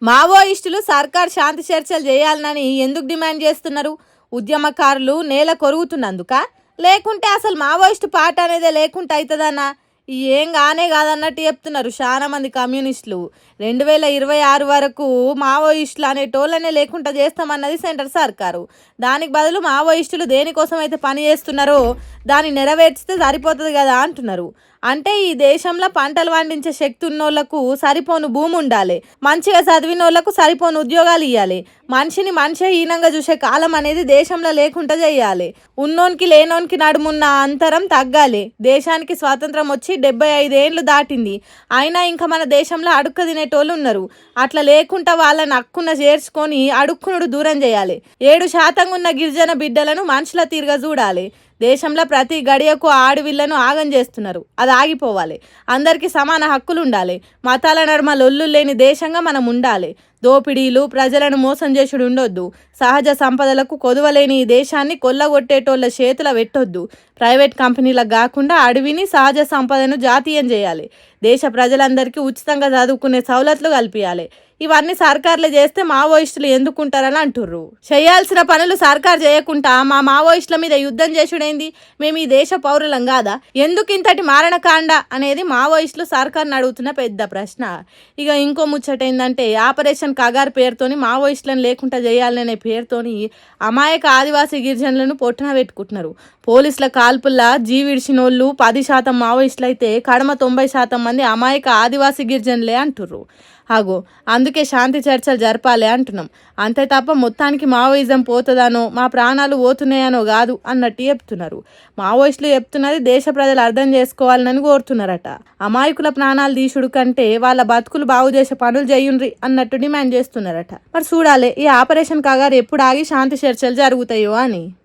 మావోయిస్టులు సర్కార్ శాంతి చర్చలు చేయాలని ఎందుకు డిమాండ్ చేస్తున్నారు? ఉద్యమకారులు నేల కొరుగుతున్నందుక, లేకుంటే అసలు మావోయిస్టు పాట అనేదే లేకుంటే అవుతుందన్నా? ఏం కానే కాదన్నట్టు చెప్తున్నారు చాలా మంది కమ్యూనిస్టులు. 2026 వరకు మావోయిస్టులు అనేటోళ్ళనే లేకుండా చేస్తామన్నది సెంటర్ సర్కారు. దానికి బదులు మావోయిస్టులు దేనికోసం అయితే పని చేస్తున్నారో దాన్ని నెరవేర్చితే సరిపోతుంది కదా అంటున్నారు. అంటే ఈ దేశంలో పంటలు పండించే శక్తి ఉన్నోళ్లకు సరిపోను భూమి ఉండాలి, మంచిగా చదివిన వాళ్ళకు సరిపోను ఉద్యోగాలు ఇవ్వాలి, మనిషిని మనిషే హీనంగా చూసే కాలం అనేది దేశంలో లేకుండా చేయాలి, ఉన్నోనికి లేనోనికి నడుమున్న అంతరం తగ్గాలి. దేశానికి స్వాతంత్రం వచ్చి 75 ఏళ్ళు దాటింది, అయినా ఇంకా మన దేశంలో అడుక్క తినేటోళ్ళు ఉన్నారు. అట్లా లేకుండా వాళ్ళని హక్కున చేర్చుకొని అడుక్కునుడు దూరం చేయాలి. 7% ఉన్న గిరిజన బిడ్డలను మనుషుల తీరుగా చూడాలి. దేశంలో ప్రతి గడియకు ఆడవిళ్లను ఆగం చేస్తున్నారు, అది ఆగిపోవాలి. అందరికీ సమాన హక్కులు ఉండాలి. మతాల నడుమ లొల్లు లేని దేశంగా మనం ఉండాలి. దోపిడీలు, ప్రజలను మోసం చేసుడు ఉండొద్దు. సహజ సంపదలకు కొదువలేని ఈ దేశాన్ని కొల్లగొట్టేటోళ్ళ చేతుల పెట్టొద్దు. ప్రైవేట్ కంపెనీలకు కాకుండా అడవిని, సహజ సంపదను జాతీయం చేయాలి. దేశ ప్రజలందరికీ ఉచితంగా చదువుకునే సౌలతులు కల్పించాలి. ఇవన్నీ సర్కార్లు చేస్తే మావోయిస్టులు ఎందుకుంటారని అంటుర్రు. చేయాల్సిన పనులు సర్కార్ చేయకుండా మా మావోయిస్టుల మీద యుద్ధం చేసుడేంది? మేము ఈ దేశ పౌరులం కాదా? ఎందుకు ఇంతటి మారణకాండ అనేది మావోయిస్టులు సర్కార్ని అడుగుతున్న పెద్ద ప్రశ్న. ఇక ఇంకో ముచ్చట ఏంటంటే, ఆపరేషన్ కగార్ పేరుతోని మావోయిస్టులను లేకుండా చేయాలనే పేరుతోని అమాయక ఆదివాసీ గిరిజనులను పొట్టున పెట్టుకుంటున్నారు. పోలీసుల కాల్పుల్లా జీవిడిచినోళ్ళు 10% మావోయిస్టులు అయితే కడమ 90% మంది అమాయక ఆదివాసీ గిరిజనులే అంటుర్రు. అగో అందుకే శాంతి చర్చలు జరపాలి అంటున్నాం. అంతే తప్ప మొత్తానికి మావోయిజం పోతుందనో మా ప్రాణాలు పోతున్నాయనో కాదు అన్నట్టు చెప్తున్నారు. మావోయిస్టులు చెప్తున్నది దేశ ప్రజలు అర్థం చేసుకోవాలని కోరుతున్నారట. అమాయకుల ప్రాణాలు తీసుడు కంటే వాళ్ళ బతుకులు బాగు చేసే పనులు చేయుండ్రి అన్నట్టు డిమాండ్ చేస్తున్నారట. మరి చూడాలి ఈ ఆపరేషన్ కగారు ఎప్పుడు ఆగి శాంతి చర్చలు జరుగుతాయో అని.